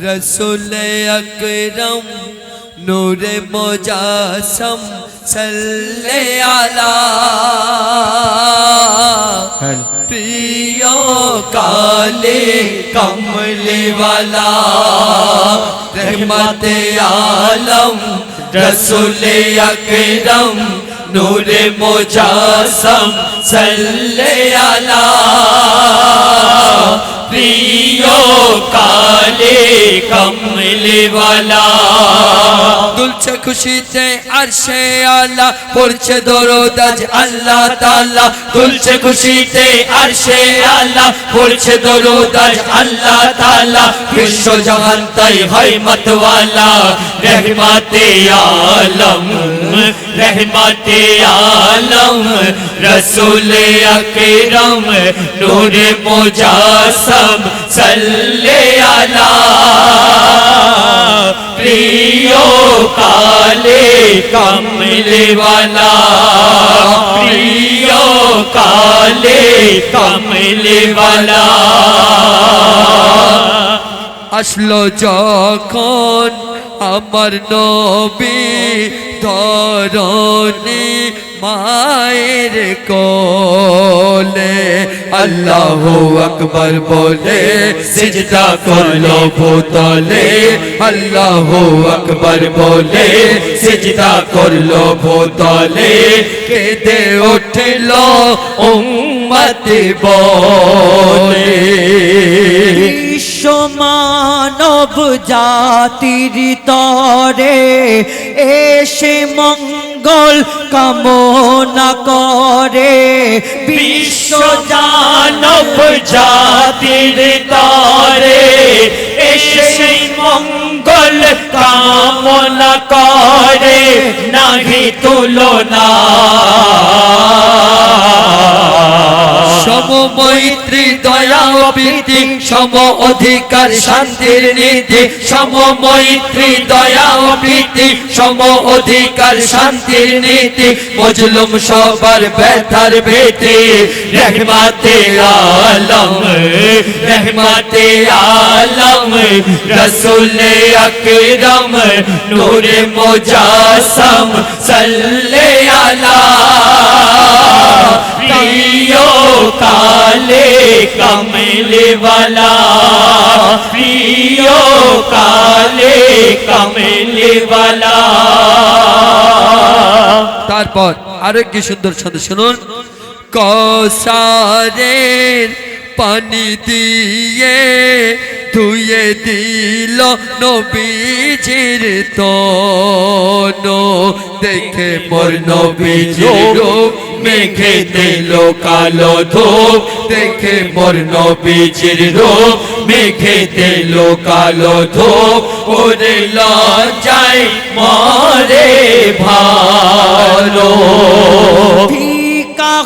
रसूल अकरम नूरे मुजासम सल्ले अला प्रिय काले कमले वाला रहमते आलम रसूल अकरम नूरे मुजासम सल्ले अला प्रिय काले कमले वाला दुलছে খুশিতে আরশে আলা পড়ছে দরুদ আজ আল্লাহ তাআলা দুলছে খুশিতে আরশে আলা পড়ছে দরুদ আজ আল্লাহ তাআলা বিশ্ব জাহান তাই হয় মতওয়ালা रहमते आलम रहमते आलम रसूल अकरम नूर मुजासम सल्ले अला प्रिय काले कमले वाला प्रिय काले कमले वाला আসলো যখন আমার নবী ধরণী মায়ের কোলে আল্লাহু আকবার বলে সিজদা করলো ভূতলে আল্লাহু আকবার বলে সিজদা করলো ভূতলে কেঁদে উঠলো উম্মত বলে বিশ্ব মানব জাতির তরে এসে মঙ্গল কামনা করে বিশ্ব মানব জাতির তরে এসে মঙ্গল কামনা করে নাহি তুলনা সমমৈত্রী দয়া ও প্রীতি সম অধিকার শান্তির নীতি সমমৈত্রী দয়া ও প্রীতি সম অধিকার শান্তির নীতি মজলুম সবার ব্যথার ভীতি रहमते आलम रहमते आलम रसूल अकरम नूर मुजासम सल्ले अला प्रिय काले कमले वाला प्रिय काले कमले वाला তারপর আরেকটি সুন্দর ছন্দ শুনুন কৌসারের পানি দিয়ে ধুয়ে দিল নবীজির তন দেখে মোর নবীজির রূপ মেঘে দিল কালো ধূপ দেখে মোর নবীজির রূপ মেঘে দিল কালো ধূপ ওরে লজ্জায় মরে ভালো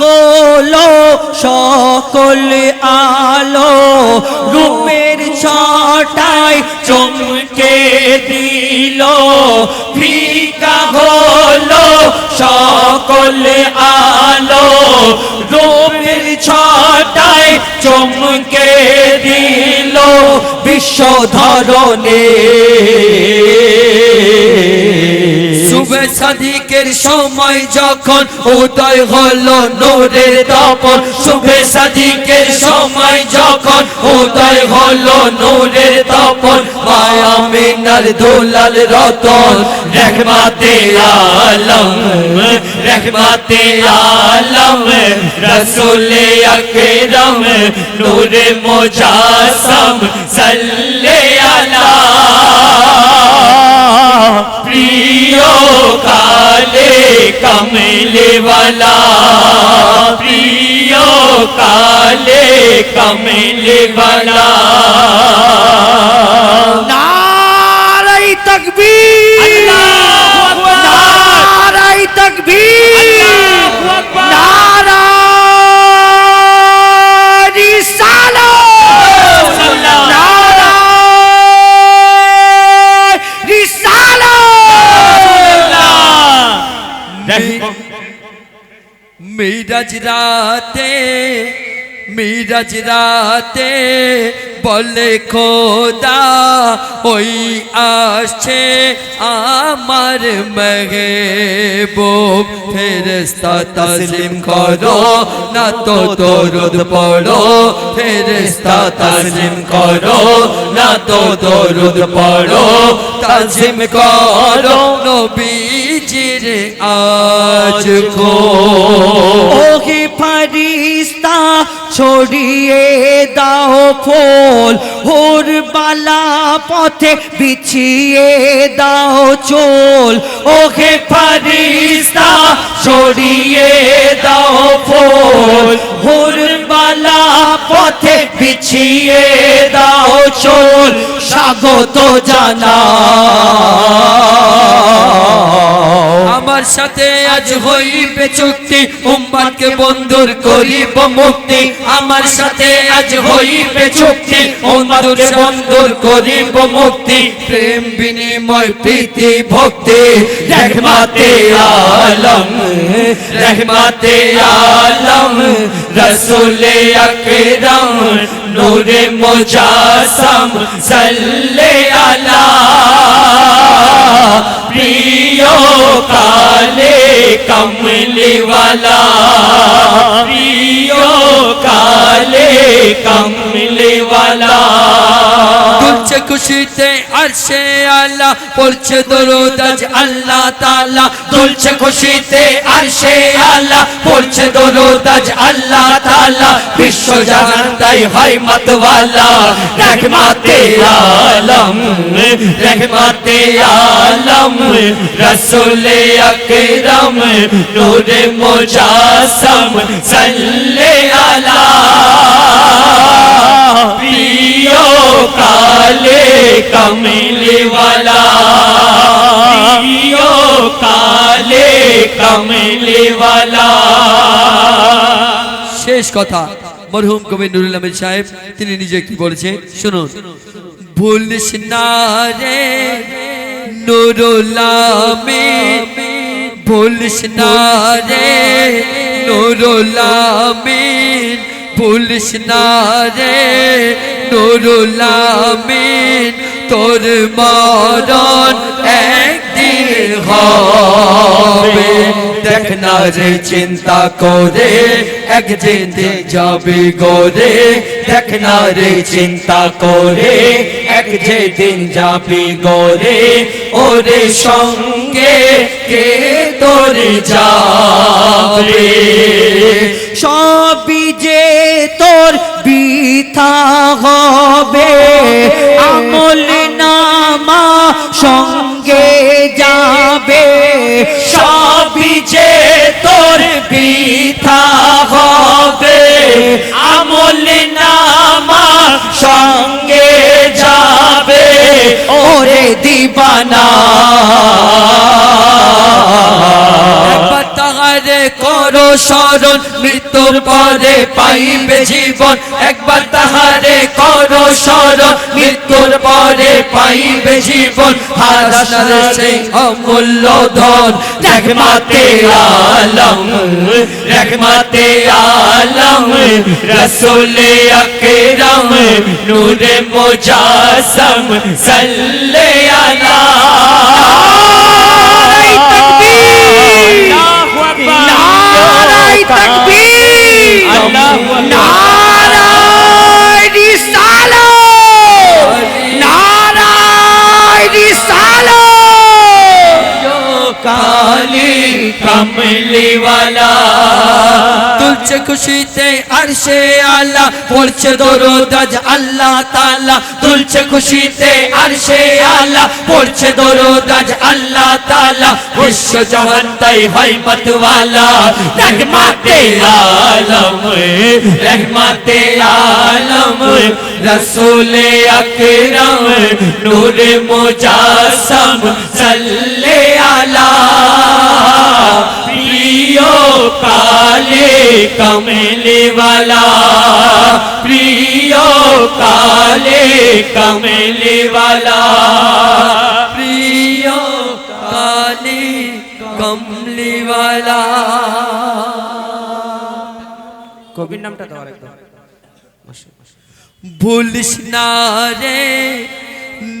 হলো সকল আলো রূপের ছটায় চমকে দিল ফিকা হলো সকল আলো রূপের ছটায় চমকে দিল বিশ্ব ধরনে সুবে সাদিকের সময় যখন উদয় হলো নূরের তপন সুবে সাদিকের সময় যখন উদয় হলো নূরের তপন মায়া মিনার দুলাল রতন रहमते आलम रहमते आलम रसूल अकरम नूर मुजासम सल्ले अला प्रिय काले कमले वाला प्रिय काले कमले वाला नारे तकबीर नारे तकबीर नारे रिसालत नारे रिसालत মিরাজ রাতে বলে খোদা ওই আসছে আমার মেহবুব ফেরেশতা তাসলিম করো না তো দরুদ পড়ো ফেরেশতা তাসলিম করো না তো দরুদ পড়ো তাজিম করো নবীজির আজ কো ওহে ফরিস্তা ছড়িয়ে দাও ফুল হোর বালা পথে বিছিয়ে দাও চোল ওহে ফরিস্তা ছড়িয়ে দাও ফুল হোর বালা পথে বিছিয়ে দাও চোল স্বাগত জানাও আমার সাথে আজ হইবে চুক্তি উম্মতকে বন্ধুর করিব মুক্তি আমার সাথে আজ হইবে চুক্তি উম্মতকে বন্ধুর করিব মুক্তি প্রেম বিনিময় প্রীতি ভক্তি রহমতে আলম রসুলে আকরাম নূরে মুজাসম সাল্লে আলা প্রিয় কালে কমলিওয়ালা প্রিয় কালে কমলিওয়ালা দুলছে খুশিতে আরশে আলা পড়ছে দরুদ আজ আল্লাহ তাআলা দুলছে খুশিতে আরশে আলা পড়ছে দরুদ আজ আল্লাহ তাআলা বিশ্ব জাহান তাই হয় মতওয়ালা রহমতে আলম রসুলে আকরাম নূরে মুজাসম সাল্লে আলা প্রিয় কালে কমলিওয়ালা প্রিয় কালে কমলিওয়ালা শেষ কথা মরহুম কবি নুরুল আমিন সাহেব তিনি নিজে কি বলেছে শুনুন ভুলিস না রে নুরুল আমিন ভুলিস না রে নুরুল আমিন ভুলিস না রে নুরুল আমিন তোর মরণ একদিন হবে দেখ না রে চিন্তা করে একদিন যাবে গোরে দেখ না রে চিন্তা করে একদিন যাবে গোরে ওরে সঙ্গে কে তোর যাবে সবই যে তোর বৃথা হবে আমল নামা সঙ্গে যাবে সবই যে তোর বৃথা হবে আমল নামা সঙ্গে যাবে ওরে দিবানা তাহারে করো স্মরণ মৃত্যুর পরে পাইবে জীবন একবার তাহারে করো স্মরণ মৃত্যুর পরে পাইবে জীবন হারাস না সেই অমূল্য ধন রহমতে আলম রসুলে আকরাম নূরে মুজাসম সাল্লে আলা নারায়ে তাকবীর নারায়ে রিসালাত নারায়ে রিসালাত কালি কমলিওয়ালা তুলছে খুশিতে আরশে আলা পড়ছে দরুদ আজ আল্লাহ তাআলা তুলছে খুশিতে আরশে আলা পড়ছে দরুদ আজ আল্লাহ তাআলা বিশ্ব জাহান তাই হয় মতওয়ালা রহমতে আলম রসুলে আকরাম নূরে মুজাসম সাল্লে আলা প্রিয় কালে কমলিওয়ালা প্রিয় কালে কমলিওয়ালা প্রিয় কালে কমলিওয়ালা কবির নামটা দাও একদম ভুলিস না রে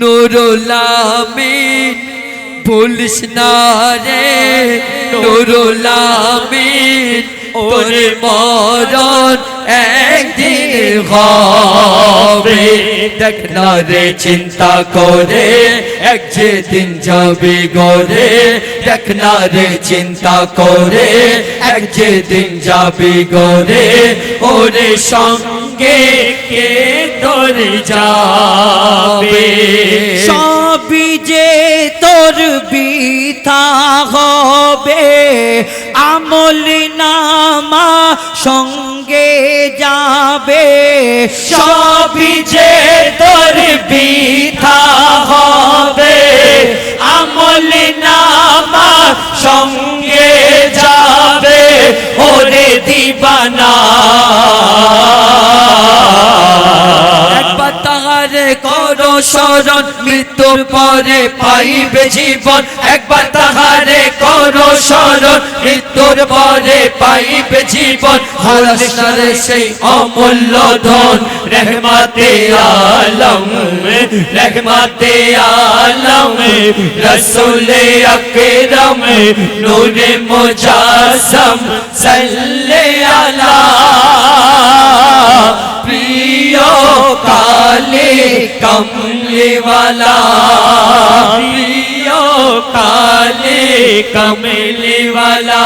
নুরুল আমিন ভুলিস না রে নুরুল আমিন তোর মরণ একদিন হবে দেখ না রে চিন্তা করে এক যেদিন যাবি গরে দেখ না রে চিন্তা করে এক যেদিন যাবি গরে ওরে সঙ্গে কে তোর যাবে সবই যে তোর বৃথা হবে আমল নামা সঙ্গে যাবে সবই যে তোর বৃথা হবে আমল নামা সঙ্গে যাবে ওরে দিবানা একবার তাহারে করো স্মরণ মৃত্যুর পরে পাইবে জীবন একবার তাহারে করো স্মরণ মৃত্যুর পরে পাইবে জীবন হারাস না রে সেই অমূল্য ধন রহমতে আলম রসুলে আকরম নূরে মুজাসম সাল্লে আলা প্রিয় কালে কমলিওয়ালা প্রিয় কালে কমলিওয়ালা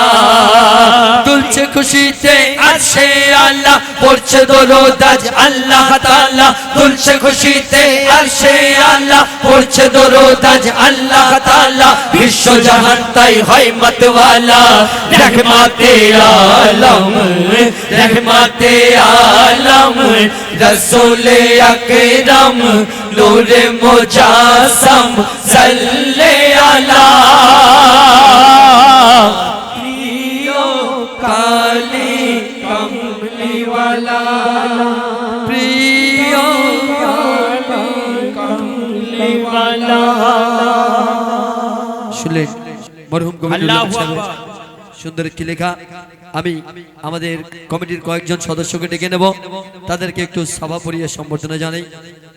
তুলছে খুশিতে আসে আল্লাহ পড়ছে দরুদ আজ আল্লাহ তাআলা তুলছে খুশিতে আসে আল্লাহ পড়ছে দরুদ আজ আল্লাহ তাআলা বিশ্ব জাহান তাই হয় মতওয়ালা রহমতে আলম রসুলে আকরম নূরে মুজাসম সাল্লে আলা প্রিয় কালে কমলিওয়ালা প্রিয় কমলিওয়ালা শুনলেন মরহুম আল্লাহু কবির আকবার। সুন্দর একটি লেখা আমি আমাদের কমিটির কয়েকজন সদস্যকে ডেকে নেব তাদেরকে একটু সভা পরিয়ে সম্বর্ধনা জানাই